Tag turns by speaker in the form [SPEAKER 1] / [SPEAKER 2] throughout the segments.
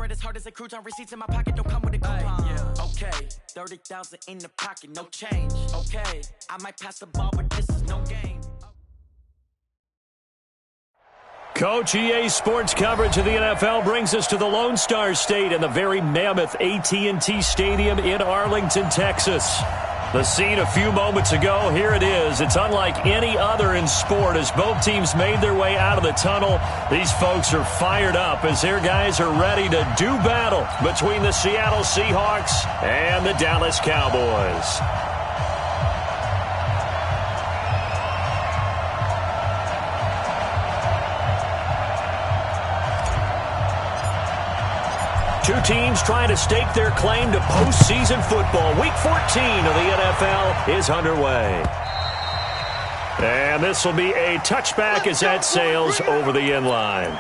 [SPEAKER 1] it as hard as a crouton. Receipts in my pocket don't come with a coupon. Yeah, okay. 30,000 in the pocket, no change. Okay, I might pass the ball, but this is no game.
[SPEAKER 2] Coach, EA Sports coverage of the NFL brings us to the Lone Star State and the very mammoth AT&T Stadium in Arlington, Texas. The scene a few moments ago, here it is. It's unlike any other in sport as both teams made their way out of the tunnel. These folks are fired up as their guys are ready to do battle between the Seattle Seahawks and the Dallas Cowboys. Two teams trying to stake their claim to postseason football. Week 14 of the NFL is underway. And this will be a touchback as that sails over the end line.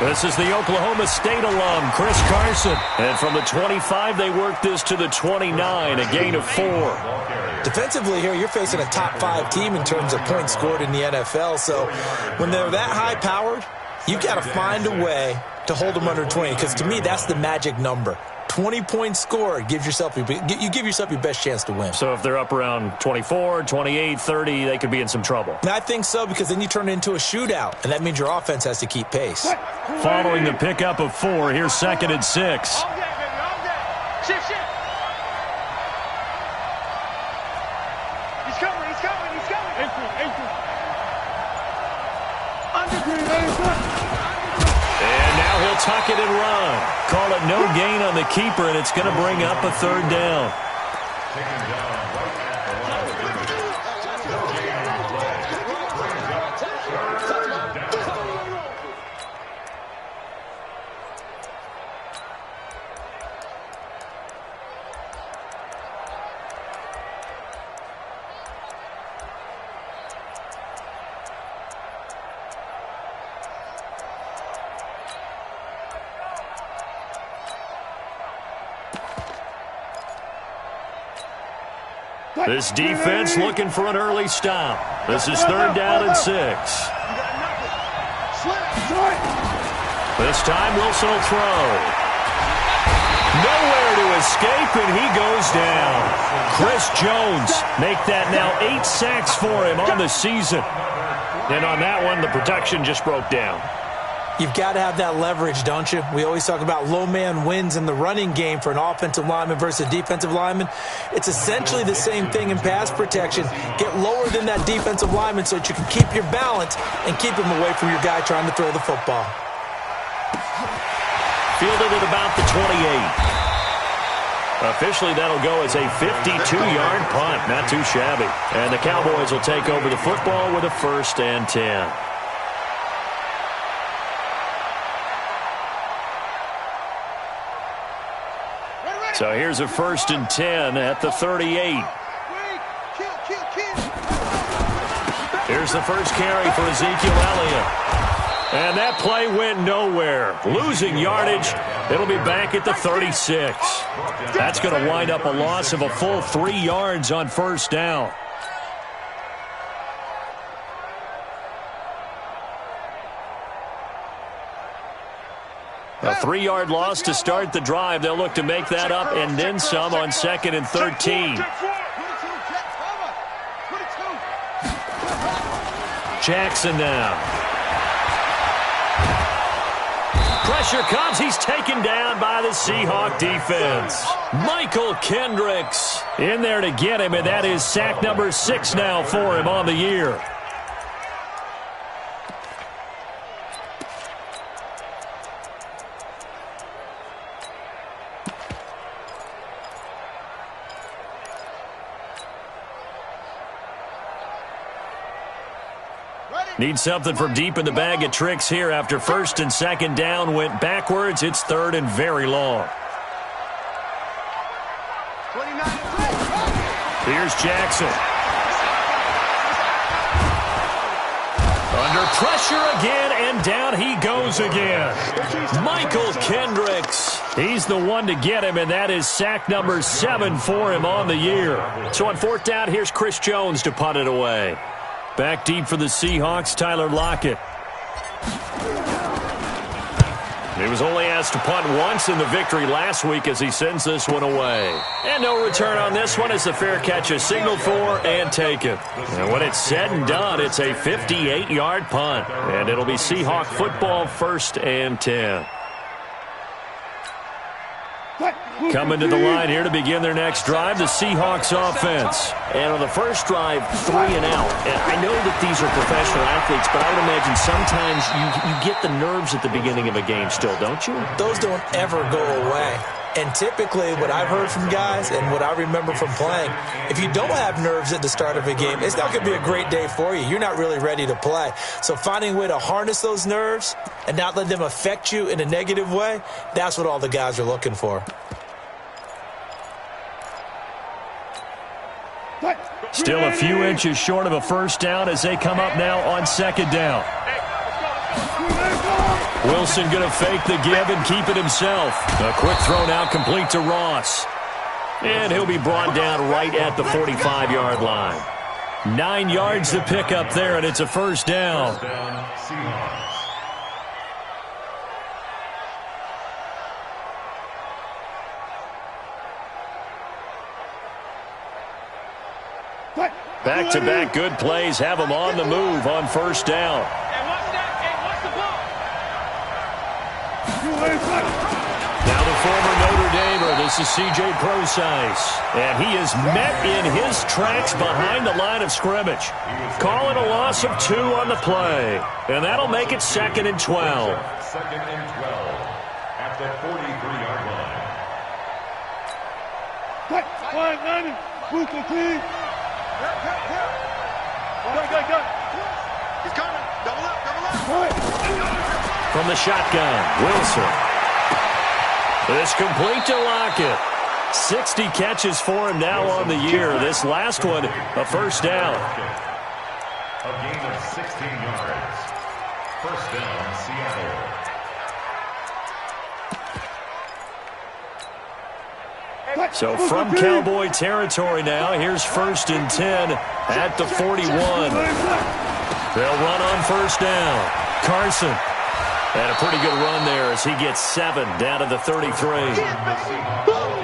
[SPEAKER 2] This is the Oklahoma State alum, Chris Carson. And from the 25, they work this to the 29, a gain of 4.
[SPEAKER 3] Defensively here, you're facing a top 5 team in terms of points scored in the NFL. So when they're that high-powered, you've got to find a way to hold them under 20. Because to me, that's the magic number. 20 points scored, you give yourself your best chance to win.
[SPEAKER 2] So if they're up around 24, 28, 30, they could be in some trouble.
[SPEAKER 3] And I think so, because then you turn it into a shootout, and that means your offense has to keep pace.
[SPEAKER 2] Following the pickup of 4, here's 2nd and 6. Tuck it and run. Call it no gain on the keeper, and it's going to bring up a 3rd down. This defense looking for an early stop. This is 3rd down and 6. This time Wilson will throw. Nowhere to escape, and he goes down. Chris Jones make that now 8 sacks for him on the season. And on that one, the protection just broke down.
[SPEAKER 3] You've got to have that leverage, don't you? We always talk about low man wins in the running game for an offensive lineman versus a defensive lineman. It's essentially the same thing in pass protection. Get lower than that defensive lineman so that you can keep your balance and keep him away from your guy trying to throw the football.
[SPEAKER 2] Fielded at about the 28. Officially, that'll go as a 52-yard punt. Not too shabby. And the Cowboys will take over the football with a 1st and 10. So here's a 1st and 10 at the 38. Here's the first carry for Ezekiel Elliott. And that play went nowhere. Losing yardage. It'll be back at the 36. That's going to wind up a loss of a full 3 yards on 1st down. A 3-yard loss to start the drive. They'll look to make that up and then some on 2nd and 13. Jackson now. Pressure comes. He's taken down by the Seahawk defense. Michael Kendricks in there to get him, and that is sack number 6 now for him on the year. Need something from deep in the bag of tricks here after first and second down went backwards. It's third and very long. Here's Jackson. Under pressure again, and down he goes again. Michael Kendricks. He's the one to get him, and that is sack number 7 for him on the year. So on fourth down, here's Chris Jones to punt it away. Back deep for the Seahawks, Tyler Lockett. He was only asked to punt once in the victory last week as he sends this one away. And no return on this one as the fair catch is signaled for and taken. And when it's said and done, it's a 58-yard punt. And it'll be Seahawk football, 1st and 10. Coming to the line here to begin their next drive, the Seahawks offense. And on the first drive, 3 and out. And I know that these are professional athletes, but I would imagine sometimes you get the nerves at the beginning of a game still, don't you?
[SPEAKER 3] Those don't ever go away. And typically what I've heard from guys and what I remember from playing, if you don't have nerves at the start of a game, it's not going to be a great day for you. You're not really ready to play. So finding a way to harness those nerves and not let them affect you in a negative way, that's what all the guys are looking for.
[SPEAKER 2] Still a few inches short of a first down as they come up now on second down. Wilson going to fake the give and keep it himself. A quick throw now complete to Ross. And he'll be brought down right at the 45-yard line. 9 yards to pick up there, and it's a first down. Back-to-back good plays have them on the move on first down. Now the former Notre Damer, this is C.J. Procise. And he is met in his tracks behind the line of scrimmage. Calling a loss of 2 on the play. And that'll make it 2nd and 12.
[SPEAKER 4] 2nd and 12 at the 43-yard line.
[SPEAKER 5] He's coming. Double up.
[SPEAKER 2] From the shotgun, Wilson. This complete to Lockett. 60 catches for him now on the year. This last one, a first down.
[SPEAKER 4] A gain of 16 yards. First down, Seattle.
[SPEAKER 2] So from Cowboy territory now, here's 1st and 10 at the 41. They'll run on first down. Carson. And a pretty good run there as he gets 7 down to the 33.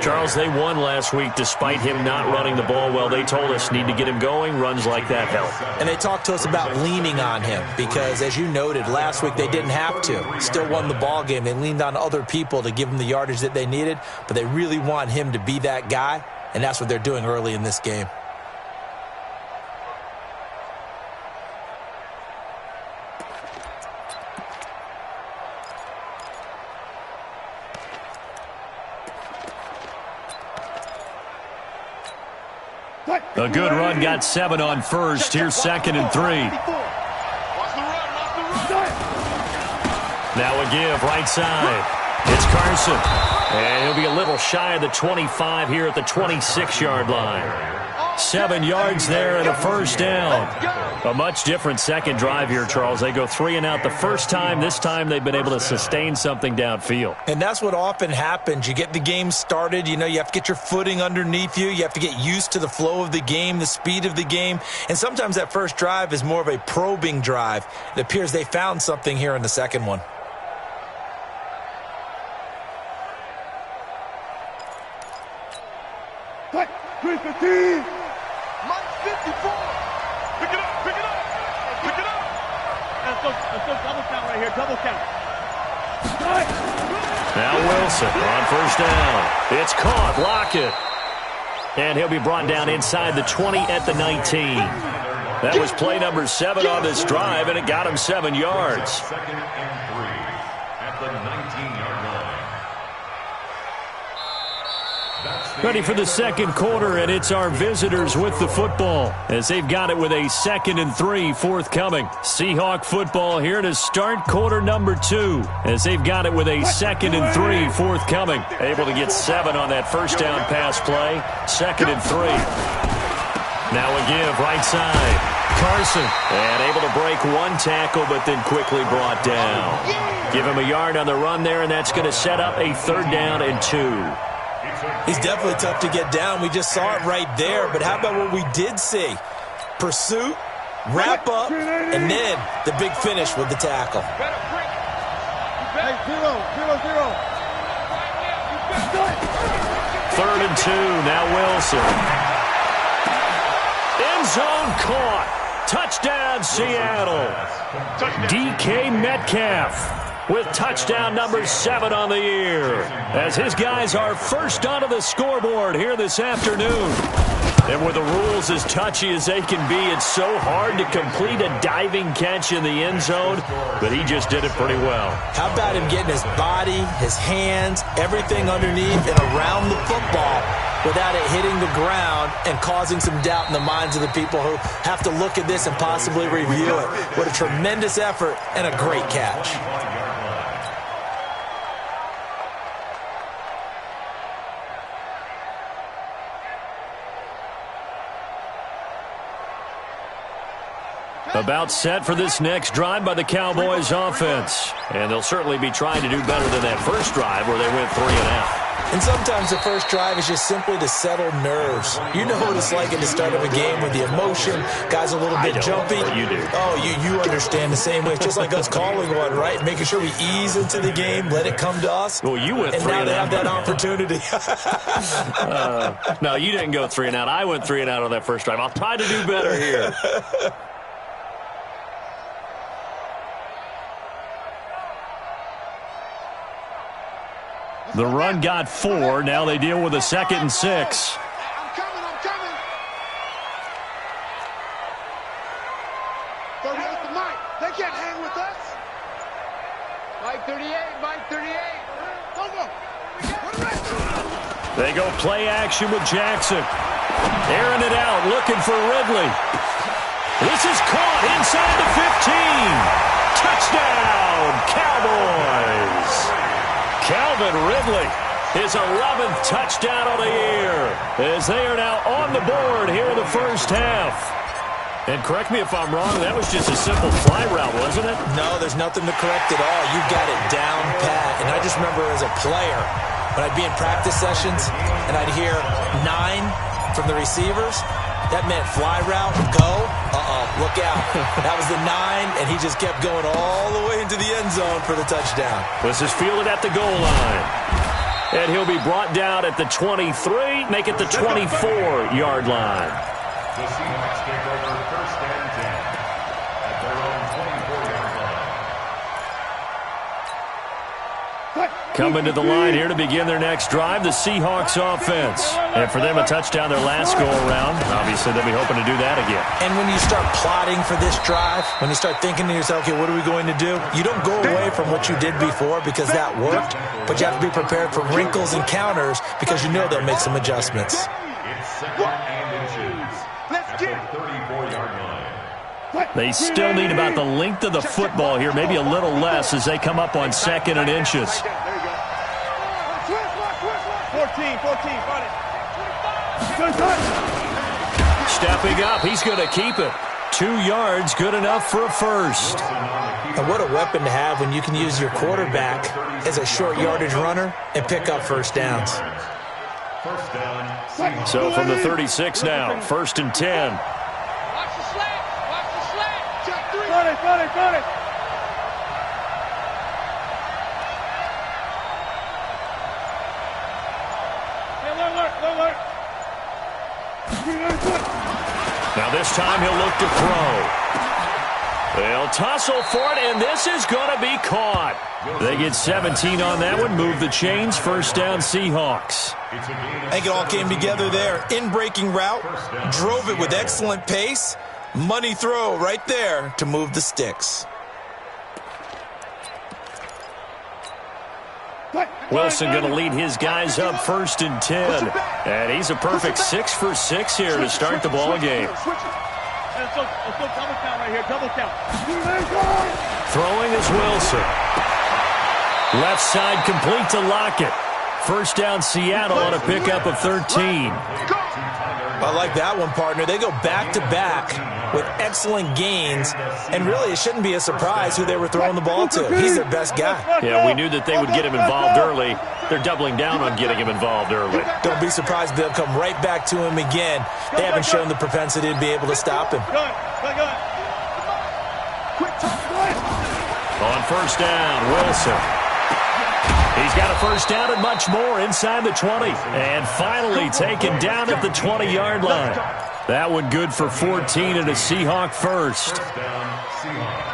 [SPEAKER 2] Charles, they won last week despite him not running the ball well. They told us need to get him going. Runs like that help.
[SPEAKER 3] And they talked to us about leaning on him because, as you noted, last week they didn't have to. Still won the ball game. They leaned on other people to give them the yardage that they needed, but they really want him to be that guy, and that's what they're doing early in this game.
[SPEAKER 2] A good run, got 7 on first. Here's 2nd and 3. Now a give, right side. It's Carson. And he'll be a little shy of the 25 here at the 26-yard line. 7 yards there and a first down. A much different second drive here, Charles. They go 3 and out the first time. This time they've been able to sustain something downfield.
[SPEAKER 3] And that's what often happens. You get the game started. You know, you have to get your footing underneath you. You have to get used to the flow of the game, the speed of the game. And sometimes that first drive is more of a probing drive. It appears they found something here in the second one.
[SPEAKER 2] Now Wilson on first down. It's caught. Lockett. And he'll be brought down inside the 20 at the 19. That was play number 7 on this drive, and it got him 7 yards.
[SPEAKER 4] 2nd and 3 at the 19-yard
[SPEAKER 2] Ready for the second quarter, and it's our visitors with the football as they've got it with a 2nd and 3 forthcoming. Seahawk football here to start quarter number 2 as they've got it with a 2nd and 3 forthcoming. Able to get 7 on that first down pass play. 2nd and 3. Now a give right side. Carson, and able to break one tackle, but then quickly brought down. Give him a yard on the run there, and that's going to set up a 3rd down and 2.
[SPEAKER 3] He's definitely tough to get down. We just saw it right there. But how about what we did see? Pursuit, wrap up, and then the big finish with the tackle.
[SPEAKER 5] Hey, 0-0-0.
[SPEAKER 2] 3rd and 2. Now Wilson. End zone caught. Touchdown, Seattle. DK Metcalf with touchdown number 7 on the year, as his guys are first onto the scoreboard here this afternoon. And with the rules as touchy as they can be, it's so hard to complete a diving catch in the end zone, but he just did it pretty well.
[SPEAKER 3] How about him getting his body, his hands, everything underneath and around the football without it hitting the ground and causing some doubt in the minds of the people who have to look at this and possibly review it. What a tremendous effort and a great catch.
[SPEAKER 2] About set for this next drive by the Cowboys offense. And they'll certainly be trying to do better than that first drive where they went 3 and out.
[SPEAKER 3] And sometimes the first drive is just simply to settle nerves. You know what it's like at the start of a game with the emotion. Guys a little bit jumpy.
[SPEAKER 2] You do.
[SPEAKER 3] Oh, you understand the same way. It's just like us calling one, right? Making sure we ease into the game, let it come to us.
[SPEAKER 2] Well, you went 3 and out.
[SPEAKER 3] And now they have that opportunity.
[SPEAKER 2] No, you didn't go 3 and out. I went 3 and out on that first drive. I'll try to do better here. The run got 4. Now they deal with a 2nd and 6.
[SPEAKER 5] I'm coming. 38 to Mike. They can't hang with us. Mike 38. Go.
[SPEAKER 2] They go play action with Jackson. Airing it out, looking for Ridley. This is caught inside the 15. Touchdown, Cowboys. Calvin Ridley, his 11th touchdown of the year, as they are now on the board here in the first half. And correct me if I'm wrong, that was just a simple fly route, wasn't it?
[SPEAKER 3] No, there's nothing to correct at all. You got it down pat. And I just remember as a player, when I'd be in practice sessions and I'd hear 9 from the receivers, that meant fly route, go, look out. That was the 9, and he just kept going all the way into the end zone for the touchdown.
[SPEAKER 2] This is fielded at the goal line. And he'll be brought down at the 23, make it the 24-yard line.
[SPEAKER 4] The Seahawks take over 1st and 10 at their own 24-yard line.
[SPEAKER 2] Coming to the line here to begin their next drive, the Seahawks offense. And for them, a touchdown their last go-around. Obviously, they'll be hoping to do that again.
[SPEAKER 3] And when you start plotting for this drive, when you start thinking to yourself, okay, what are we going to do? You don't go away from what you did before because that worked, but you have to be prepared for wrinkles and counters because you know they'll make some adjustments.
[SPEAKER 4] It's 2nd and inches at the 34-yard line.
[SPEAKER 2] They still need about the length of the football here, maybe a little less as they come up on 2nd and inches.
[SPEAKER 5] 14, got it.
[SPEAKER 2] Stepping up, he's going to keep it. 2 yards, good enough for a first.
[SPEAKER 3] And what a weapon to have when you can use your quarterback as a short yardage runner and pick up first downs.
[SPEAKER 4] First down.
[SPEAKER 2] So from the 36 now, 1st and 10.
[SPEAKER 5] Watch the slant. Check 3. Got it.
[SPEAKER 2] Now this time he'll look to throw. They'll tussle for it, and this is going to be caught. They get 17 on that one, move the chains, first down Seahawks.
[SPEAKER 3] I think it all came together there. In-breaking route, drove it with excellent pace. Money throw right there to move the sticks.
[SPEAKER 2] Wilson going to lead his guys up 1st and 10. And he's a perfect 6 for 6 here to start the ball game.
[SPEAKER 5] Let's go double count right here, double count.
[SPEAKER 2] Throwing is Wilson. Left side complete to Lockett. First down Seattle on a pickup of 13.
[SPEAKER 3] I like that one, partner. They go back-to-back with excellent gains, and really it shouldn't be a surprise who they were throwing the ball to. He's their best guy.
[SPEAKER 2] Yeah, we knew that they would get him involved early. They're doubling down on getting him involved early.
[SPEAKER 3] Don't be surprised if they'll come right back to him again. They haven't shown the propensity to be able to stop him.
[SPEAKER 2] On first down, Wilson. He's got a first down and much more inside the 20. And finally taken down at the 20-yard line. That one good for 14 and a Seahawk first.
[SPEAKER 4] First down, Seahawks.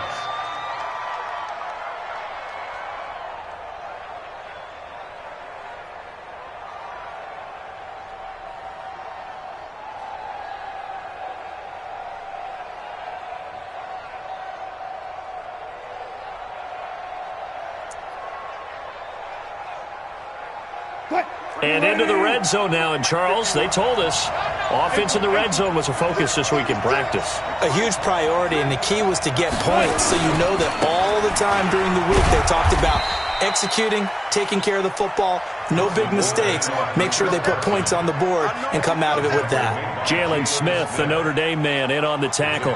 [SPEAKER 2] And into the red zone now. And, Charles, they told us offense in the red zone was a focus this week in practice.
[SPEAKER 3] A huge priority, and the key was to get points. So you know that all the time during the week they talked about executing, taking care of the football, no big mistakes. Make sure they put points on the board and come out of it with that.
[SPEAKER 2] Jalen Smith, the Notre Dame man, in on the tackle.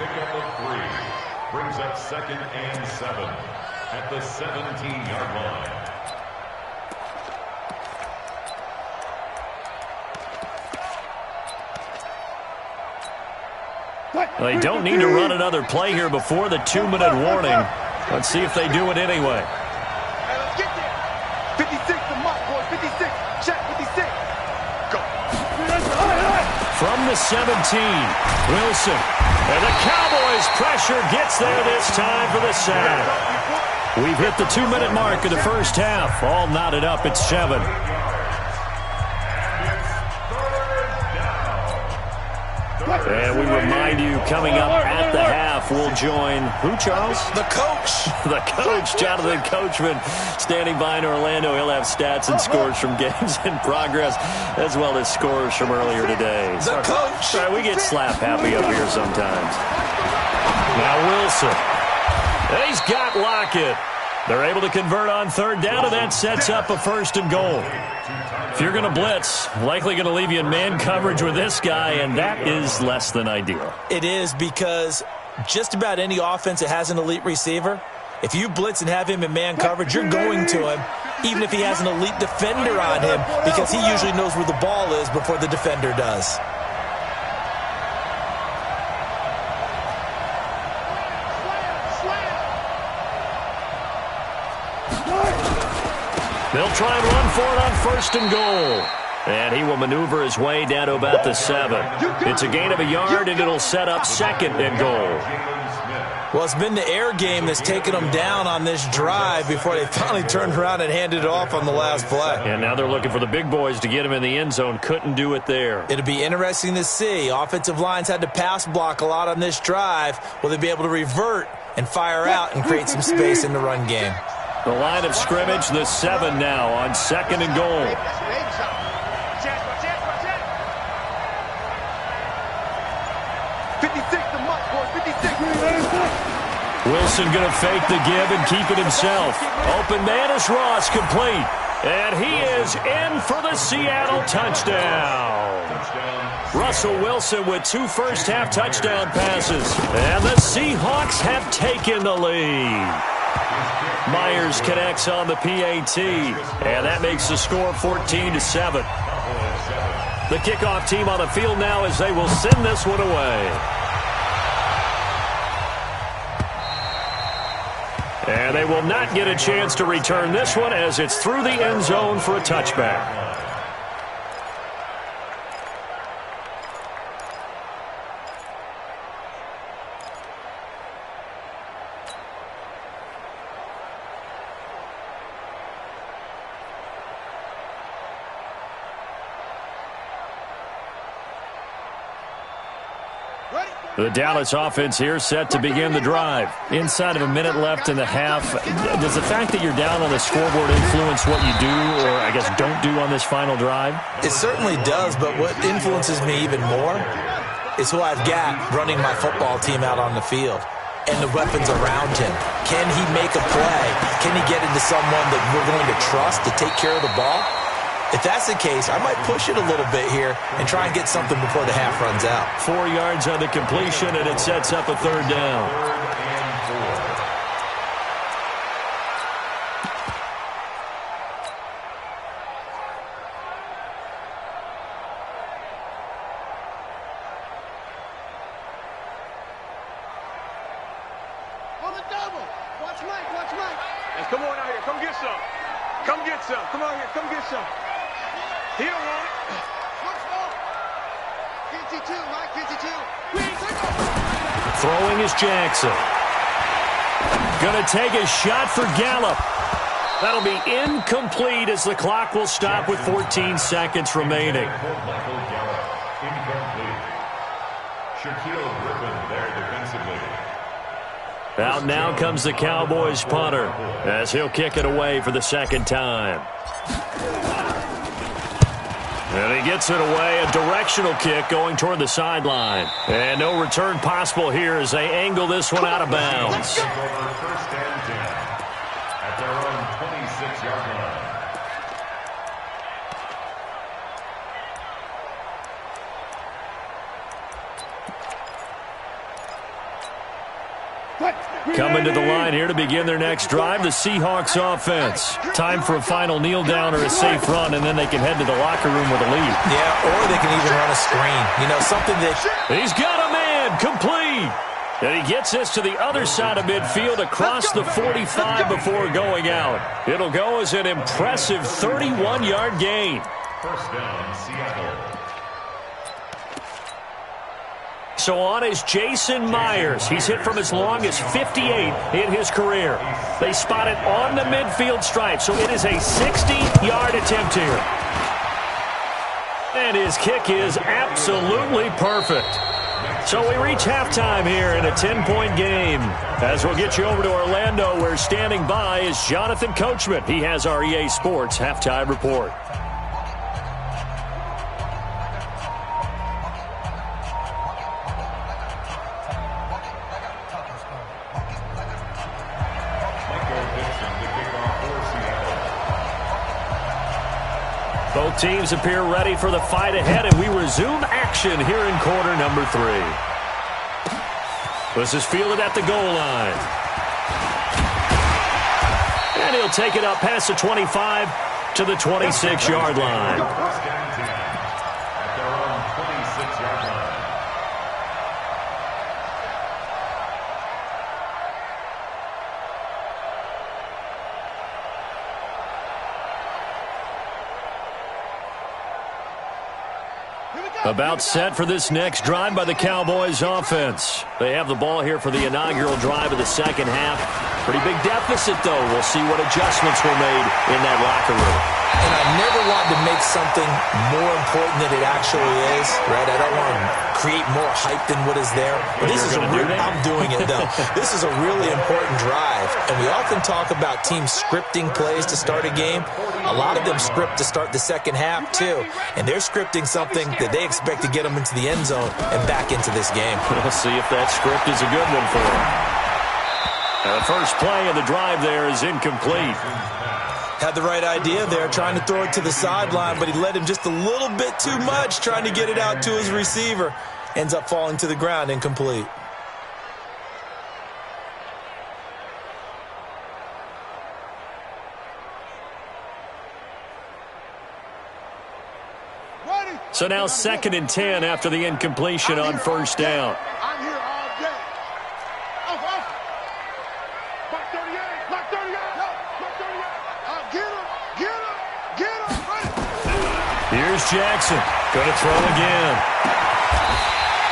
[SPEAKER 4] Brings up 2nd and 7 at the 17-yard line.
[SPEAKER 2] They don't need to run another play here before the 2-minute warning. Let's see if they do it anyway.
[SPEAKER 5] Hey, let's get there. 56 the mark, boy. 56. Check 56. Go.
[SPEAKER 2] From the 17, Wilson. And the Cowboys pressure gets there this time for the sack. We've hit the 2-minute mark of the first half. All knotted up at 7. And we remind you, coming up at the half, we'll join who, Charles?
[SPEAKER 3] The coach.
[SPEAKER 2] The coach, Jonathan Coachman, standing by in Orlando. He'll have stats and scores from games in progress, as well as scores from earlier today.
[SPEAKER 3] The coach.
[SPEAKER 2] Sorry, we get slap happy up here sometimes. Now Wilson. He's got Lockett. They're able to convert on 3rd down, and that sets up a 1st and goal. If you're going to blitz, likely going to leave you in man coverage with this guy, and that is less than ideal.
[SPEAKER 3] It is, because just about any offense that has an elite receiver, if you blitz and have him in man coverage, you're going to him, even if he has an elite defender on him, because he usually knows where the ball is before the defender does.
[SPEAKER 2] They'll try and run for it on 1st and goal. And he will maneuver his way down to about the 7. It's a gain of a yard, and it'll set up 2nd and goal.
[SPEAKER 3] Well, it's been the air game that's taken them down on this drive before they finally turned around and handed it off on the last play.
[SPEAKER 2] And now they're looking for the big boys to get him in the end zone. Couldn't do it there.
[SPEAKER 3] It'll be interesting to see. Offensive lines had to pass block a lot on this drive. Will they be able to revert and fire out and create some space in the run game?
[SPEAKER 2] The line of scrimmage, the 7 now on 2nd and goal. Wilson going to fake the give and keep it himself. Open man is Ross, complete. And he is in for the Seattle touchdown. Russell Wilson with 2 first-half touchdown passes. And the Seahawks have taken the lead. Myers connects on the PAT, and that makes the score 14-7. The kickoff team on the field now as they will send this one away. And they will not get a chance to return this one as it's through the end zone for a touchback.
[SPEAKER 5] Ready?
[SPEAKER 2] The Dallas offense here set to begin the drive. Inside of a minute left in the half, does the fact that you're down on the scoreboard influence what you do, or I guess don't do on this final drive?
[SPEAKER 3] It certainly does, but what influences me even more is who I've got running my football team out on the field and the weapons around him. Can he make a play? Can he get into someone that we're going to trust to take care of the ball? If that's the case, I might push it a little bit here and try and get something before the half runs out.
[SPEAKER 2] 4 yards on the completion, and it sets up a third down.
[SPEAKER 5] On the double. Watch Mike, watch Mike. Hey, come on out here. Come get some. Come get some. Come on here. Come get some. He don't want it. What's up? 52, Mike, 52.
[SPEAKER 2] Throwing is Jackson. Going to take a shot for Gallup. That'll be incomplete as the clock will stop with 14 seconds remaining.
[SPEAKER 4] Michael Gallup, incomplete. Shaquille Griffin there defensively.
[SPEAKER 2] Out now comes the Cowboys punter as he'll kick it away for the second time. And he gets it away, a directional kick going toward the sideline. And no return possible here as they angle this one out of bounds.
[SPEAKER 4] Take over first and 10 at their own 26-yard line.
[SPEAKER 2] Coming to the line here to begin their next drive, the Seahawks offense. Time for a final kneel down or a safe run, and then they can head to the locker room with a lead.
[SPEAKER 3] Yeah, or they can even run a screen. You know, something that...
[SPEAKER 2] He's got a man, complete. And he gets this to the other side of midfield across the 45 before going out. It'll go as an impressive 31-yard gain.
[SPEAKER 4] First down, Seattle.
[SPEAKER 2] So on is Jason Myers. He's hit from as long as 58 in his career. They spot it on the midfield stripe, so it is a 60-yard attempt here. And his kick is absolutely perfect. So we reach halftime here in a 10-point game. As we'll get you over to Orlando, where standing by is Jonathan Coachman. He has our EA Sports halftime report. Both teams appear ready for the fight ahead, and we resume action here in quarter number 3. This is fielded at the goal line. And he'll take it up past the 25 to the 26-yard line.
[SPEAKER 4] First and 10 at their own 26-yard line.
[SPEAKER 2] About set for this next drive by the Cowboys offense. They have the ball here for the inaugural drive of the second half. Pretty big deficit, though. We'll see what adjustments were made in that locker room.
[SPEAKER 3] And I never want to make something more important than it actually is, right? I don't want to create more hype than what is there. But this is I'm doing it, though. This is a really important drive. And we often talk about teams scripting plays to start a game. A lot of them script to start the second half, too. And they're scripting something that they expect to get them into the end zone and back into this game.
[SPEAKER 2] We'll see if that script is a good one for them. The first play of the drive there is incomplete.
[SPEAKER 3] Had the right idea there, trying to throw it to the sideline, but he led him just a little bit too much, trying to get it out to his receiver. Ends up falling to the ground, incomplete.
[SPEAKER 2] So now 2nd and 10 after the incompletion on first down.
[SPEAKER 5] I'm here all day. Off. Back 38. Back 38. Back 38. Get him.
[SPEAKER 2] Here's Jackson. Going to throw again.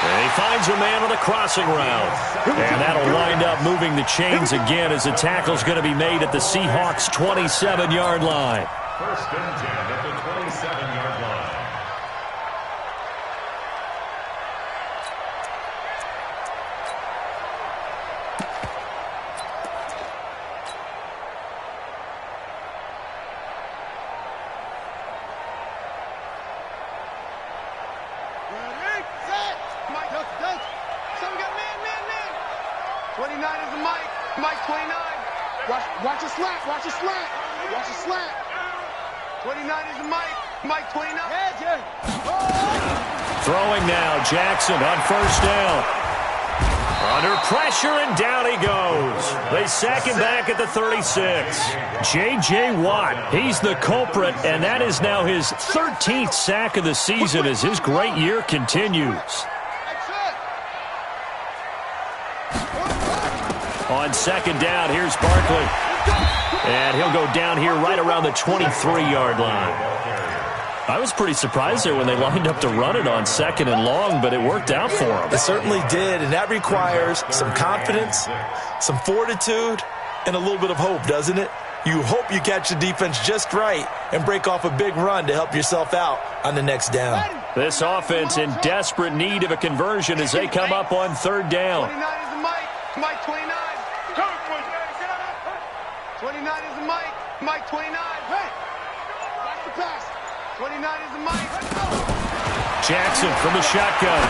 [SPEAKER 2] And he finds a man on the crossing route. And that'll wind up moving the chains again as the tackle's going to be made at the Seahawks' 27-yard line.
[SPEAKER 4] First and 10 at the 27-yard line.
[SPEAKER 5] 29 is the Mike. Mike 29. Watch a slant. Watch a slant. Watch a slant. 29 is the Mike. Mike 29.
[SPEAKER 2] Throwing now, Jackson on first down. Under pressure, and down he goes. They sack him back at the 36. J.J. Watt, he's the culprit, and that is now his 13th sack of the season as his great year continues. On second down, here's Barkley. And he'll go down here right around the 23-yard line. I was pretty surprised there when they lined up to run it on second and long, but it worked out for them.
[SPEAKER 3] It certainly did, and that requires some confidence, some fortitude, and a little bit of hope, doesn't it? You hope you catch the defense just right and break off a big run to help yourself out on the next down.
[SPEAKER 2] This offense in desperate need of a conversion as they come up on third down.
[SPEAKER 5] 29 is the Mike. Mike 29. 29 is the Mike. Mike 29. Hey! Watch the pass. 29 is the Mike.
[SPEAKER 2] Jackson from the shotgun.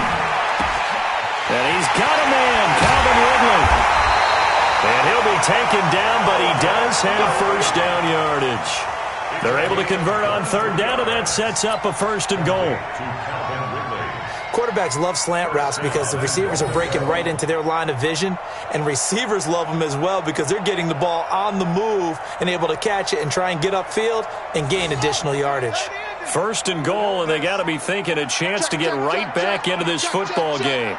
[SPEAKER 2] And he's got a man, Calvin Ridley. And he'll be taken down, but he does have first down yardage. They're able to convert on third down, and that sets up a first and goal.
[SPEAKER 3] Quarterbacks love slant routes because the receivers are breaking right into their line of vision, and receivers love them as well because they're getting the ball on the move and able to catch it and try and get upfield and gain additional yardage.
[SPEAKER 2] First and goal, and they got to be thinking a chance to get right back into this football game.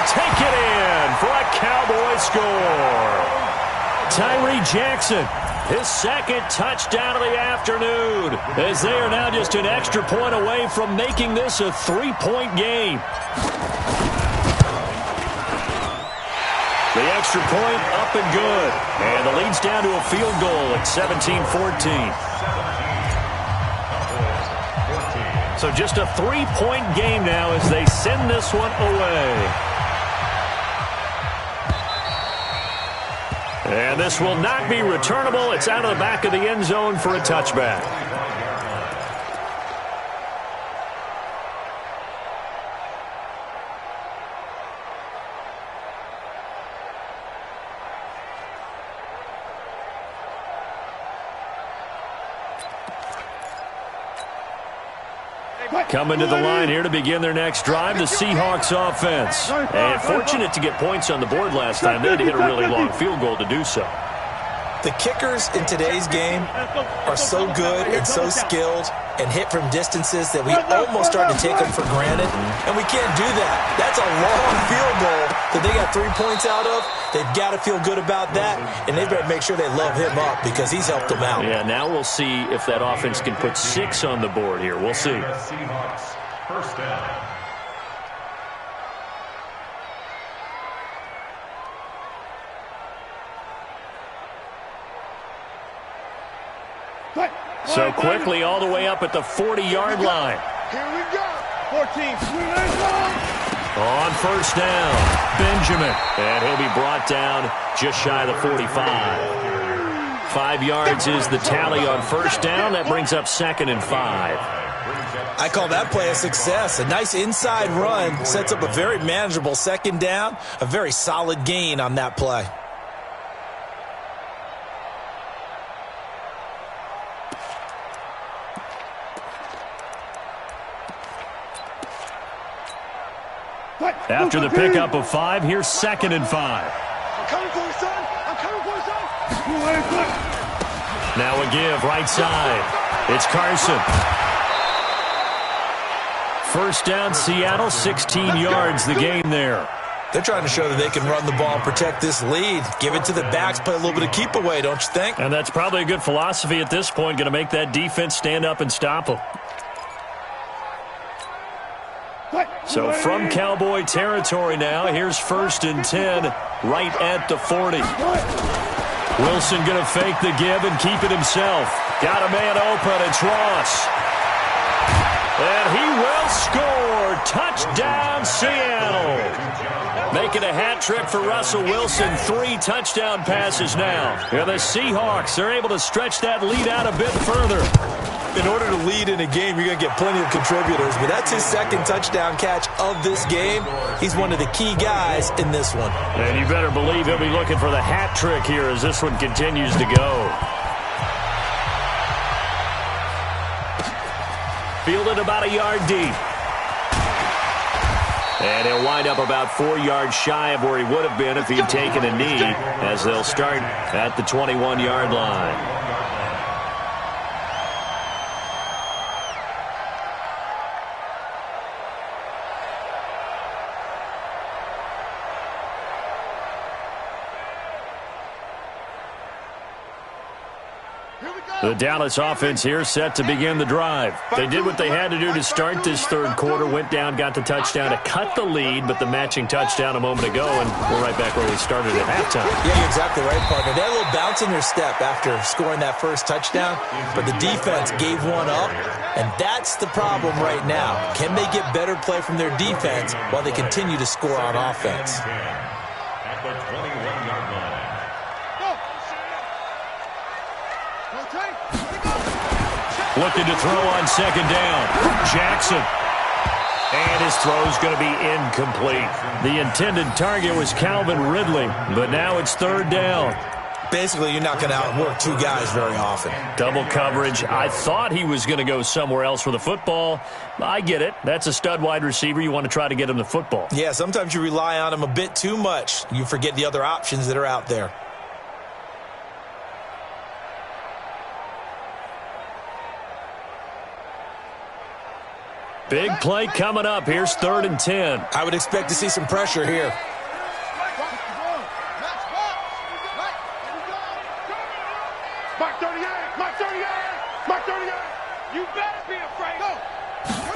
[SPEAKER 2] Take it in for a Cowboy score. Tyree Jackson, his second touchdown of the afternoon, as they are now just an extra point away from making this a three-point game. The extra point up and good, and the lead's down to a field goal at 17-14. So just a three-point game now as they send this one away. And this will not be returnable. It's out of the back of the end zone for a touchback. Coming to the line here to begin their next drive, the Seahawks offense. And fortunate to get points on the board last time. They had to hit a really long field goal to do so.
[SPEAKER 3] The kickers in today's game are so good and so skilled and hit from distances that we almost start to take them for granted, and we can't do that. That's a long field goal that they got 3 points out of. They've got to feel good about that, and they better make sure they love him up because he's helped them out.
[SPEAKER 2] Yeah, now we'll see if that offense can put 6 on the board here. We'll see.
[SPEAKER 4] Seahawks, first down.
[SPEAKER 2] So quickly all the way up at the 40-yard line.
[SPEAKER 5] Here we go. 14.
[SPEAKER 2] On first down, Benjamin. And he'll be brought down just shy of the 45. 5 yards is the tally on first down. That brings up 2nd and 5.
[SPEAKER 3] I call that play a success. A nice inside run sets up a very manageable 2nd down. A very solid gain on that play.
[SPEAKER 2] After the pickup of 5, here's 2nd and 5.
[SPEAKER 5] I'm coming for you, son. I'm coming for you, son.
[SPEAKER 2] Now a give right side. It's Carson. First down, Seattle, 16 yards the gain there.
[SPEAKER 3] They're trying to show that they can run the ball and protect this lead. Give it to the backs, play a little bit of keep away, don't you think?
[SPEAKER 2] And that's probably a good philosophy at this point, going to make that defense stand up and stop them. So from Cowboy territory now, here's 1st and 10 right at the 40. Wilson going to fake the give and keep it himself. Got a man open. It's Ross. And he will score. Touchdown, Seattle. Making a hat trick for Russell Wilson. 3 touchdown passes now. And the Seahawks are able to stretch that lead out a bit further.
[SPEAKER 3] In order to lead in a game, you're going to get plenty of contributors, but that's his second touchdown catch of this game. He's one of the key guys in this one.
[SPEAKER 2] And you better believe he'll be looking for the hat trick here as this one continues to go. Fielded about a yard deep. And he'll wind up about 4 yards shy of where he would have been if he had taken a knee, as they'll start at the 21-yard line. The Dallas offense here set to begin the drive. They did what they had to do to start this third quarter, went down, got the touchdown to cut the lead, but the matching touchdown a moment ago, and we're right back where we started at halftime.
[SPEAKER 3] Yeah, you're exactly right, partner. They had a little bounce in their step after scoring that first touchdown, but the defense gave one up, and that's the problem right now. Can they get better play from their defense while they continue to score on offense?
[SPEAKER 4] At the 21-yard line.
[SPEAKER 2] Looking to throw on second down. Jackson. And his throw's going to be incomplete. The intended target was Calvin Ridley, but now it's third down.
[SPEAKER 3] Basically, you're not going to outwork 2 guys very often.
[SPEAKER 2] Double coverage. I thought he was going to go somewhere else for the football. I get it. That's a stud wide receiver. You want to try to get him the football.
[SPEAKER 3] Yeah, sometimes you rely on him a bit too much. You forget the other options that are out there.
[SPEAKER 2] Big play coming up. Here's 3rd and 10.
[SPEAKER 3] I would expect to see some pressure here.
[SPEAKER 5] Mark 38! Mark 38! Mark 38! You better be afraid! Go!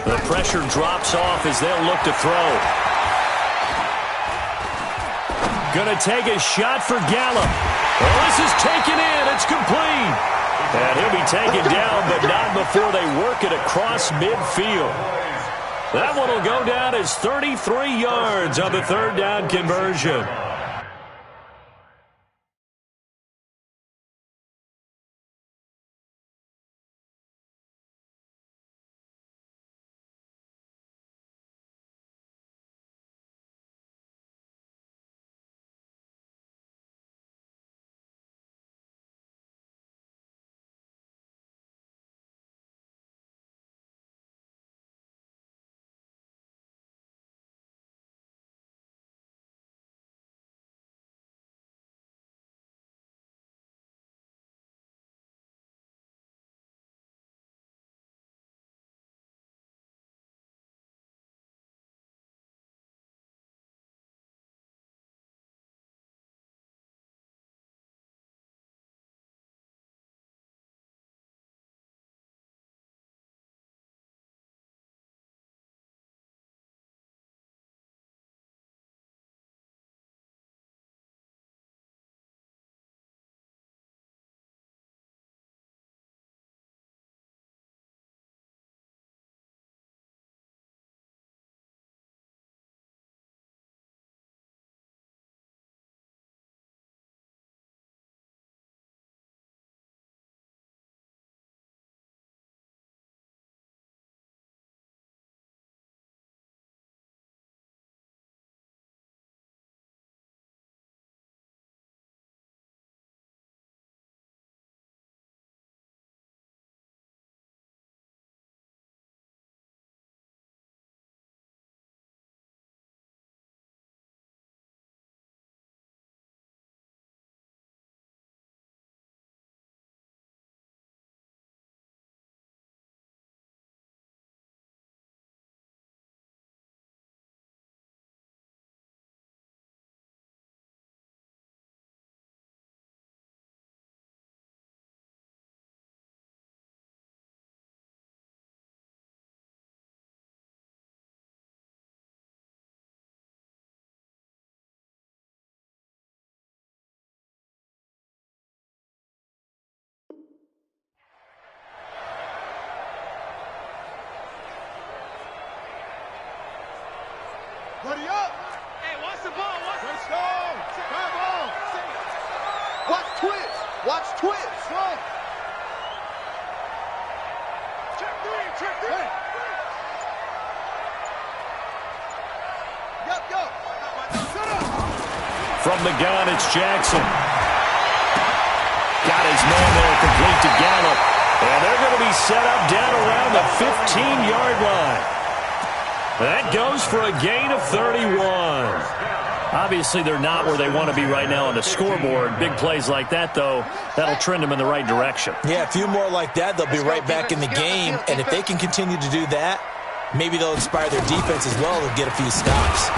[SPEAKER 2] The pressure drops off as they'll look to throw. Gonna take a shot for Gallup. Well, this is taken in. It's complete. And he'll be taken down, but not before they work it across midfield. That one will go down as 33 yards on the 3rd down conversion.
[SPEAKER 5] Watch the ball. Let's go. Come on. Watch twist. Watch twist. Check three. Check three. Go.
[SPEAKER 2] From the gun, it's Jackson. Got his man there, complete to Gallup. And they're going to be set up down around the 15-yard line. That goes for a gain of 31. Obviously, they're not where they want to be right now on the scoreboard. Big plays like that, though, that'll trend them in the right direction.
[SPEAKER 3] Yeah, a few more like that, they'll be right back in the game. And if they can continue to do that, maybe they'll inspire their defense as well and get a few stops.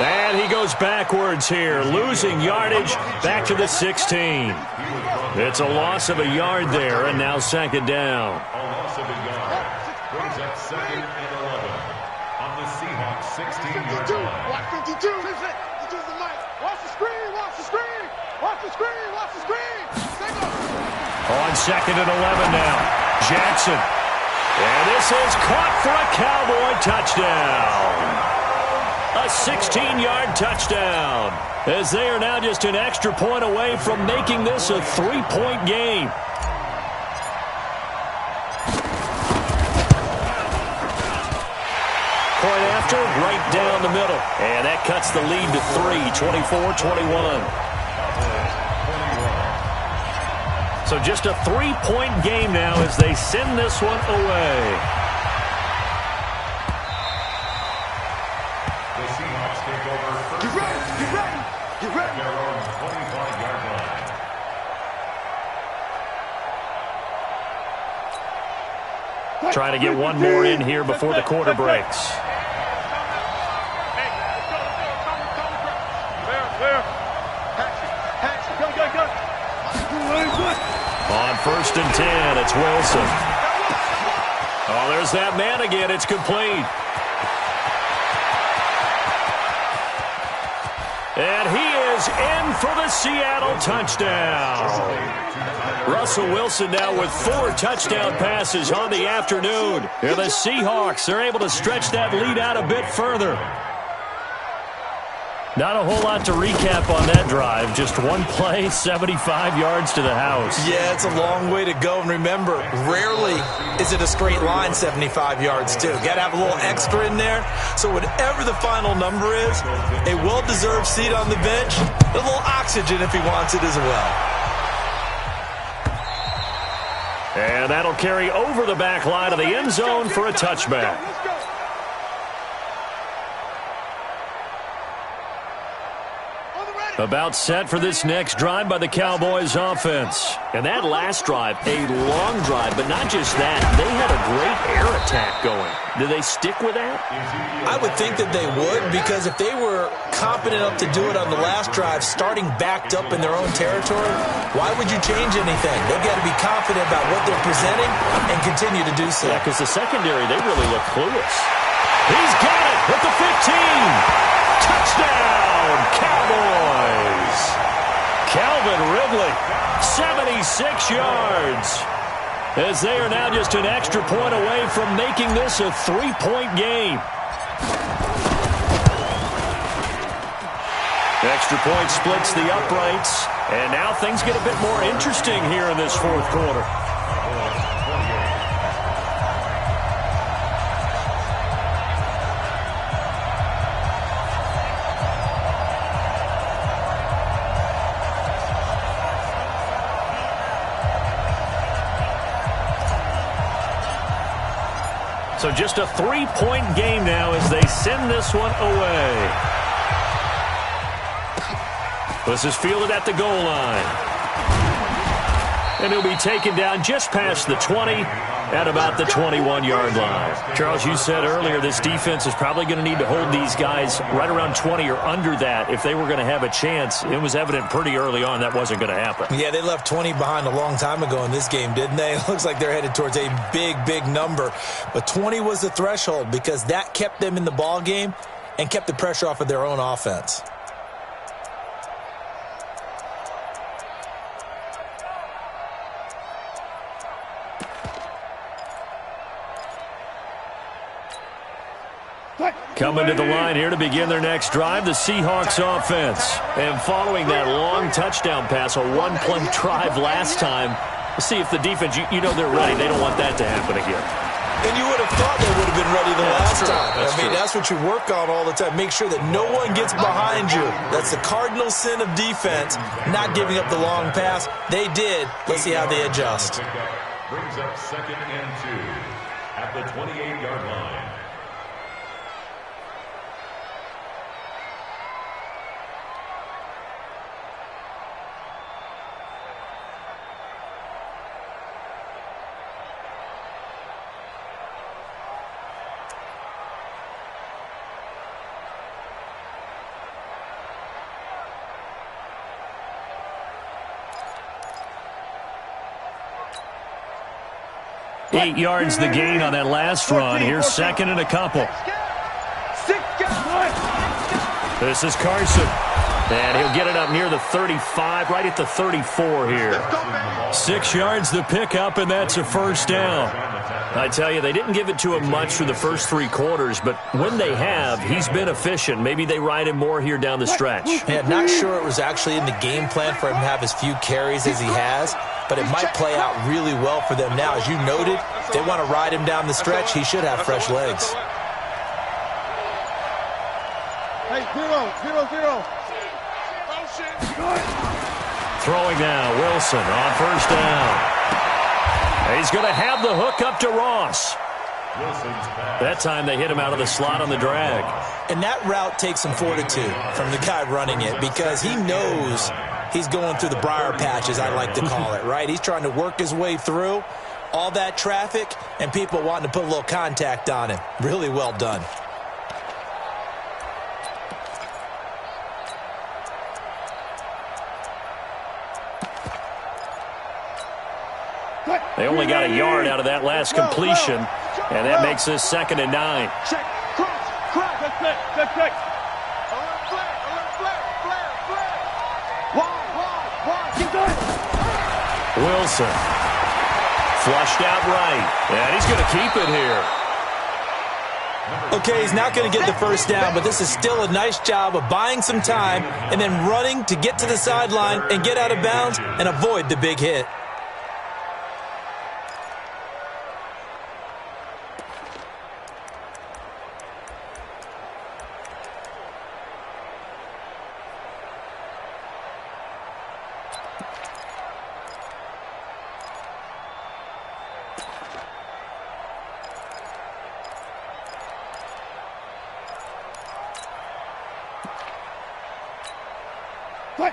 [SPEAKER 2] And he goes backwards here, losing yardage back to the 16. It's a loss of a yard there, and now second down.
[SPEAKER 4] A loss of a yard brings up 2nd and 11 on the Seahawks 16-yard line.
[SPEAKER 5] Watch 52. Watch the screen. Watch the screen. Watch the screen. Watch the screen.
[SPEAKER 2] On 2nd and 11 now, Jackson. And this is caught for a Cowboy touchdown. A 16-yard touchdown, as they are now just an extra point away from making this a 3-point game. Point after, right down the middle. And that cuts the lead to 3, 24-21. So just a 3-point game now as they send this one away.
[SPEAKER 4] The Seahawks take over first.
[SPEAKER 5] Get ready.
[SPEAKER 4] Their own 25-yard line.
[SPEAKER 2] Trying to get one more in here before the quarter breaks. On 1st and 10, it's Wilson. Oh, there's that man again. It's complete. And he is in for the Seattle touchdown. Russell Wilson now with 4 touchdown passes on the afternoon. And the Seahawks are able to stretch that lead out a bit further. Not a whole lot to recap on that drive. Just one play, 75 yards to the house.
[SPEAKER 3] Yeah, it's a long way to go. And remember, rarely is it a straight line 75 yards, too. Got to have a little extra in there. So whatever the final number is, a well-deserved seat on the bench, a little oxygen if he wants it as well.
[SPEAKER 2] And that'll carry over the back line of the end zone for a touchback. About set for this next drive by the Cowboys offense. And that last drive, a long drive, but not just that. They had a great air attack going. Do they stick with that?
[SPEAKER 3] I would think that they would, because if they were competent enough to do it on the last drive, starting backed up in their own territory, why would you change anything? They've got to be confident about what they're presenting and continue to do so.
[SPEAKER 2] Yeah, because the secondary, they really look clueless. He's got it at the 15. Touchdown, Cowboys. Calvin Ridley, 76 yards. As they are now just an extra point away from making this a 3-point game. Extra point splits the uprights. And now things get a bit more interesting here in this 4th quarter. So just a 3-point game now as they send this one away. This is fielded at the goal line. And he'll be taken down just past the 20 at about the 21-yard line. Charles, you said earlier this defense is probably going to need to hold these guys right around 20 or under that if they were going to have a chance. It was evident pretty early on that wasn't going to happen.
[SPEAKER 3] Yeah, they left 20 behind a long time ago in this game, didn't they? It looks like they're headed towards a big, big number. But 20 was the threshold because that kept them in the ball game and kept the pressure off of their own offense.
[SPEAKER 2] Coming to the line here to begin their next drive, the Seahawks offense. And following that long touchdown pass, a one-play drive last time, we'll see if the defense, you know they're ready. They don't want that to happen again.
[SPEAKER 3] And you would have thought they would have been ready the last time. That's what you work on all the time. Make sure that no one gets behind you. That's the cardinal sin of defense, not giving up the long pass. They did. Let's see how they adjust.
[SPEAKER 4] Brings up 2nd and 2 at the 28-yard line.
[SPEAKER 2] Eight yards the gain on that last run. Here's 2nd and a couple. This is Carson. And he'll get it up near the 35, right at the 34 here. 6 yards the pickup, and that's a first down. I tell you, they didn't give it to him much for the first 3 quarters, but when they have, he's been efficient. Maybe they ride him more here down the stretch.
[SPEAKER 3] Yeah, not sure it was actually in the game plan for him to have as few carries as he has, but it might play out really well for them now. As you noted, they want to ride him down the stretch. He should have fresh legs.
[SPEAKER 5] Hey, 0-0-0.
[SPEAKER 2] Throwing now, Wilson on first down. He's going to have the hook up to Ross. That time they hit him out of the slot on the drag.
[SPEAKER 3] And that route takes some fortitude from the guy running it because he knows he's going through the briar patch, as I like to call it, right? He's trying to work his way through all that traffic and people wanting to put a little contact on him. Really well done.
[SPEAKER 2] They only got a yard out of that last completion, and that makes this 2nd and 9.
[SPEAKER 5] Check, cross, check. Keep going.
[SPEAKER 2] Wilson. Flushed out right, and he's going to keep it here.
[SPEAKER 3] Okay, he's not going to get the first down, but this is still a nice job of buying some time and then running to get to the sideline and get out of bounds and avoid the big hit.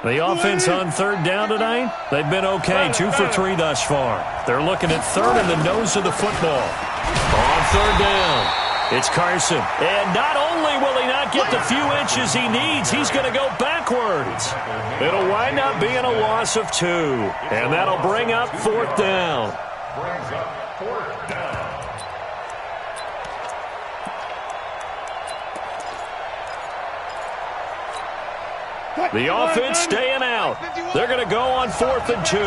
[SPEAKER 2] The offense on 3rd down tonight, they've been okay, 2 for 3 thus far. They're looking at 3rd and the nose of the football. On 3rd down, it's Carson. And not only will he not get the few inches he needs, he's going to go backwards. It'll wind up being a loss of 2, and that'll bring up 4th down.
[SPEAKER 4] Brings up 4th down.
[SPEAKER 2] The offense staying out. They're going to go on 4th and 2.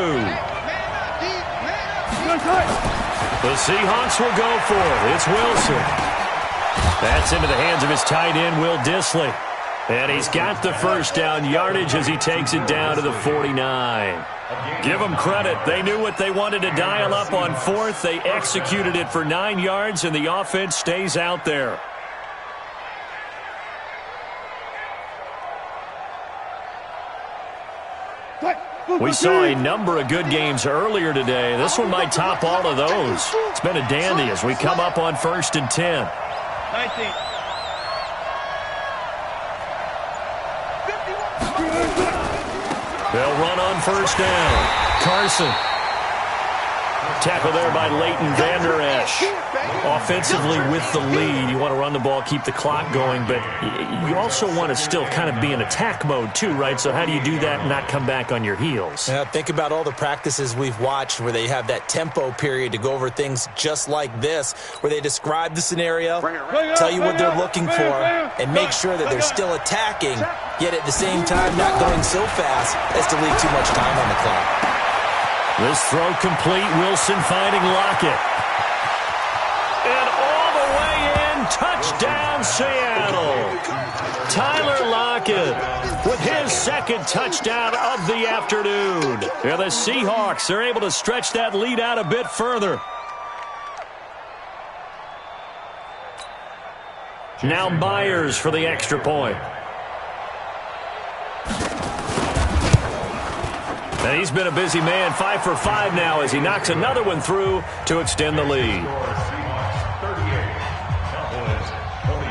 [SPEAKER 2] The Seahawks will go for it. It's Wilson. That's into the hands of his tight end, Will Dissly. And he's got the first down yardage as he takes it down to the 49. Give them credit. They knew what they wanted to dial up on 4th. They executed it for 9 yards, and the offense stays out there. We saw a number of good games earlier today. This one might top all of those. It's been a dandy as we come up on 1st and 10.
[SPEAKER 5] 19.
[SPEAKER 2] They'll run on first down. Carson. Tackle there by Leighton Vander Esch. Offensively with the lead, you want to run the ball, keep the clock going, but you also want to still kind of be in attack mode too, right? So how do you do that and not come back on your heels?
[SPEAKER 3] Yeah, think about all the practices we've watched where they have that tempo period to go over things just like this, where they describe the scenario, tell you what they're looking for, and make sure that they're still attacking, yet at the same time not going so fast as to leave too much time on the clock.
[SPEAKER 2] This throw complete. Wilson finding Lockett. And all the way in. Touchdown, touchdown, Seattle. Tyler Lockett with his second touchdown of the afternoon. And the Seahawks are able to stretch that lead out a bit further. Now Myers for the extra point. And he's been a busy man, 5 for 5 now as he knocks another one through to extend the lead.
[SPEAKER 4] Seahawks 38, Cowboys 48.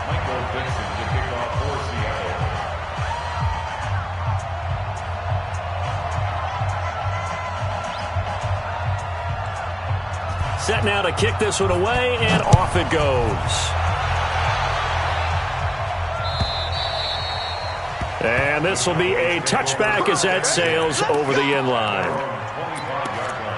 [SPEAKER 4] Michael Dixon to kick off for Seattle.
[SPEAKER 2] Set now to kick this one away, and off it goes. And this will be a touchback as that sails over the end line.
[SPEAKER 4] 25-yard line.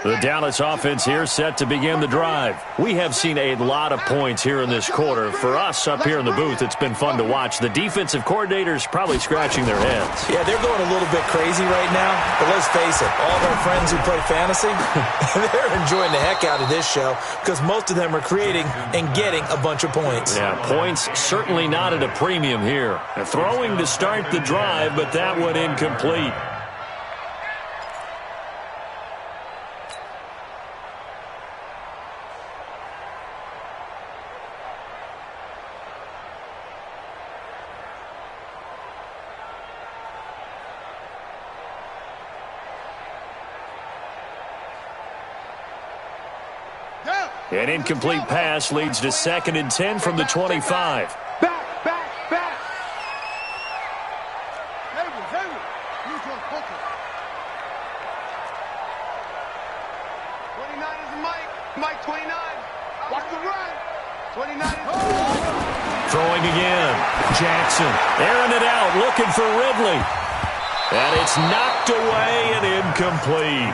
[SPEAKER 2] The Dallas offense here set to begin the drive. We have seen a lot of points here in this quarter. For us up here in the booth, it's been fun to watch. The defensive coordinators probably scratching their heads.
[SPEAKER 3] Yeah, they're going a little bit crazy right now. But let's face it, all of our friends who play fantasy, they're enjoying the heck out of this show because most of them are creating and getting a bunch of points.
[SPEAKER 2] Yeah, points certainly not at a premium here. Throwing to start the drive, but that one incomplete. An incomplete pass leads to 2nd and 10 from the 25.
[SPEAKER 5] Back. David. Use your focus. 29 is Mike 29. Watch the run. 29 is...
[SPEAKER 2] Throwing again. Jackson airing it out, looking for Ridley. And it's knocked away and incomplete.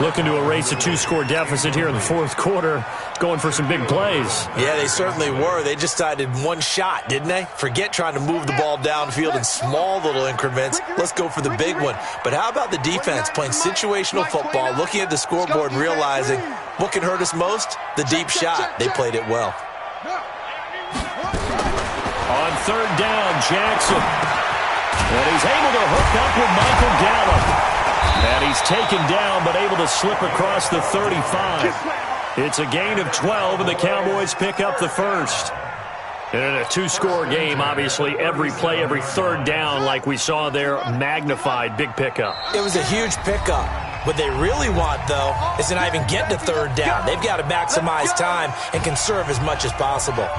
[SPEAKER 2] Looking to erase a 2-score deficit here in the fourth quarter. Going for some big plays.
[SPEAKER 3] Yeah, they certainly were. They just decided one shot, didn't they? Forget trying to move the ball downfield in small little increments. Let's go for the big one. But how about the defense playing situational football, looking at the scoreboard and realizing what can hurt us most? The deep shot. They played it well.
[SPEAKER 2] On 3rd down, Jackson. And he's able to hook up with Michael Gallup. And he's taken down, but able to slip across the 35. It's a gain of 12, and the Cowboys pick up the first. And in a 2-score game, obviously, every play, every 3rd down, like we saw there, magnified, big pickup.
[SPEAKER 3] It was a huge pickup. What they really want, though, is to not even get to 3rd down. They've got to maximize time and conserve as much as possible.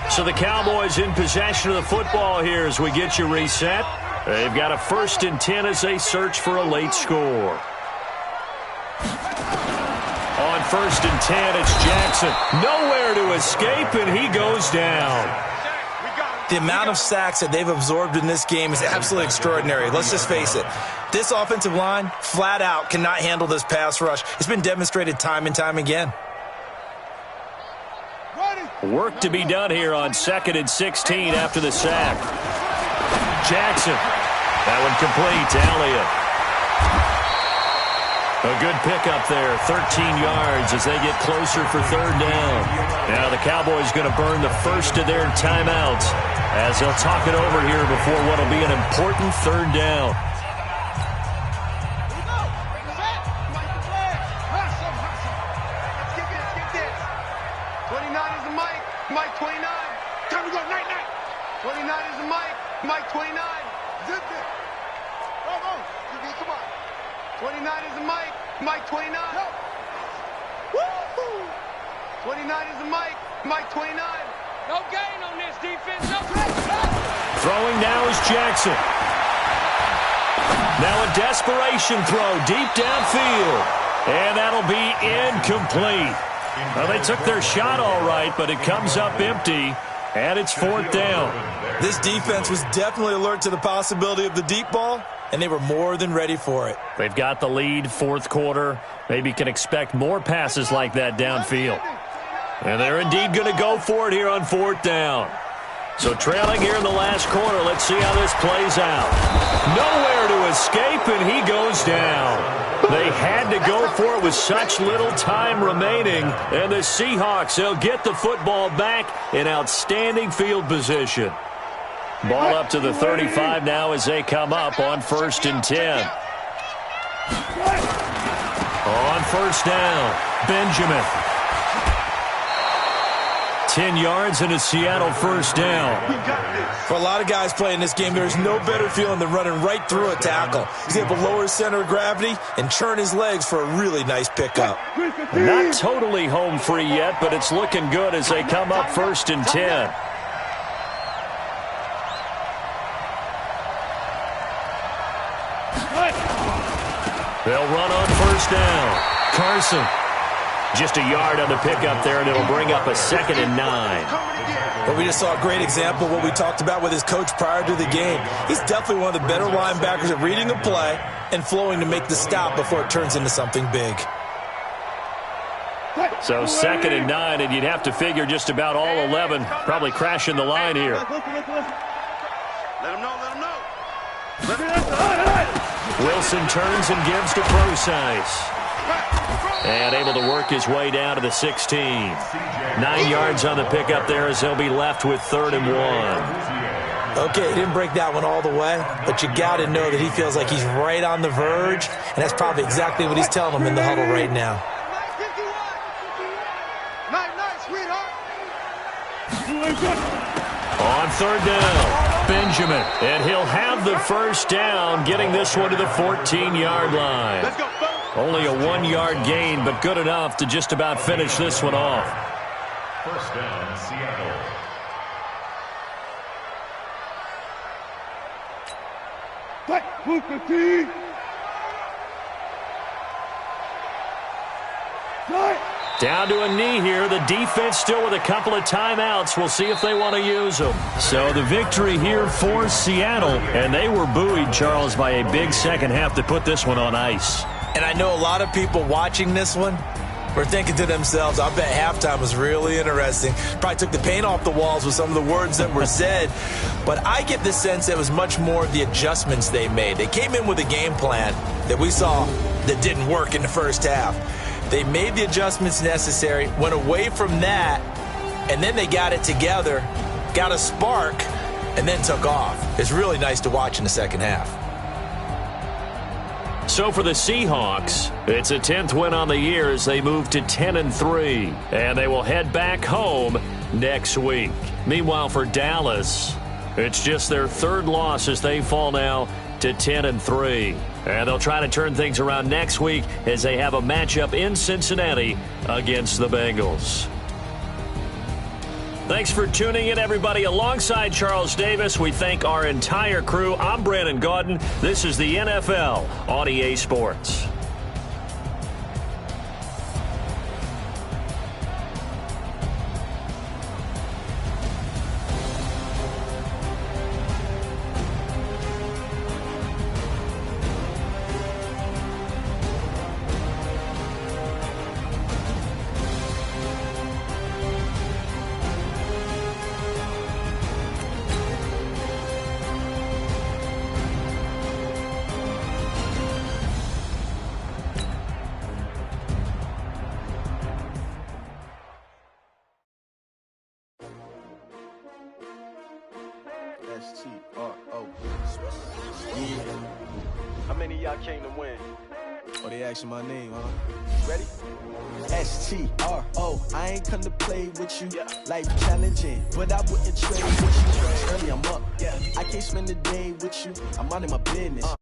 [SPEAKER 2] So the Cowboys in possession of the football here as we get you reset. They've got a 1st and 10 as they search for a late score. On 1st and 10, it's Jackson. Nowhere to escape, and he goes down.
[SPEAKER 3] The amount of sacks that they've absorbed in this game is absolutely extraordinary. Let's just face it. This offensive line, flat out, cannot handle this pass rush. It's been demonstrated time and time again.
[SPEAKER 2] Work to be done here on 2nd and 16 after the sack. Jackson. That one complete to Elliott. A good pickup there, 13 yards as they get closer for 3rd down. Now the Cowboys going to burn the first of their timeouts as they'll talk it over here before what will be an important 3rd down.
[SPEAKER 5] Mike 29. Time to go, night. 29 is Mike 29. Zip it. Go. Come on. 29 is Mike 29. Woo-hoo. 29 is Mike 29. No gain on this defense. No
[SPEAKER 2] Throwing now is Jackson. Now a desperation throw deep downfield. And that'll be incomplete. Well, they took their shot all right, but it comes up empty. And it's 4th down.
[SPEAKER 3] This defense was definitely alert to the possibility of the deep ball, and they were more than ready for it.
[SPEAKER 2] They've got the lead, 4th quarter. Maybe can expect more passes like that downfield. And they're indeed going to go for it here on 4th down. So trailing here in the last quarter, let's see how this plays out. Nowhere to escape, and he goes down. They had to go for it with such little time remaining. And the Seahawks, they'll get the football back in outstanding field position. Ball up to the 35 now as they come up on 1st and 10. On 1st down, Benjamin. 10 yards and a Seattle 1st down.
[SPEAKER 3] For a lot of guys playing this game, there's no better feeling than running right through a tackle. He's able to lower his center of gravity and churn his legs for a really nice pickup.
[SPEAKER 2] Not totally home free yet, but it's looking good as they come up 1st and 10. They'll run on 1st down. Carson. Just a yard on the pickup there, and it'll bring up a 2nd and 9.
[SPEAKER 3] But we just saw a great example of what we talked about with his coach prior to the game. He's definitely one of the better linebackers at reading a play and flowing to make the stop before it turns into something big.
[SPEAKER 2] So 2nd and 9, and you'd have to figure just about all 11 probably crashing the line here.
[SPEAKER 5] Let him know, let him know.
[SPEAKER 2] Wilson turns and gives to Procise. And able to work his way down to the 16. 9 yards on the pickup there as they'll be left with 3rd and 1.
[SPEAKER 3] Okay, he didn't break that one all the way, but you got to know that he feels like he's right on the verge, and that's probably exactly what he's telling them in the huddle right now.
[SPEAKER 5] Night, sweetheart.
[SPEAKER 2] On 3rd down, Benjamin. And he'll have the 1st down, getting this one to the 14-yard line.
[SPEAKER 5] Let's go, folks.
[SPEAKER 2] Only a 1-yard gain, but good enough to just about finish this one off.
[SPEAKER 4] 1st down, Seattle.
[SPEAKER 2] Down to a knee here. The defense still with a couple of timeouts. We'll see if they want to use them. So the victory here for Seattle, and they were buoyed, Charles, by a big second half to put this one on ice.
[SPEAKER 3] And I know a lot of people watching this one were thinking to themselves, I bet halftime was really interesting. Probably took the paint off the walls with some of the words that were said. But I get the sense that it was much more of the adjustments they made. They came in with a game plan that we saw that didn't work in the first half. They made the adjustments necessary, went away from that, and then they got it together, got a spark, and then took off. It's really nice to watch in the second half.
[SPEAKER 2] So for the Seahawks, it's a 10th win on the year as they move to 10-3, and they will head back home next week. Meanwhile, for Dallas, it's just their 3rd loss as they fall now to 10-3. And they'll try to turn things around next week as they have a matchup in Cincinnati against the Bengals. Thanks for tuning in, everybody. Alongside Charles Davis, we thank our entire crew. I'm Brandon Gaudin. This is the NFL on EA Sports.
[SPEAKER 6] S-T-R-O. Yeah. How many of y'all came to win? Oh, they asking my name, huh? Ready? S-T-R-O. I ain't come to play with you. Life challenging, but I wouldn't trade with you. Early I'm up. I can't spend the day with you. I'm minding my business.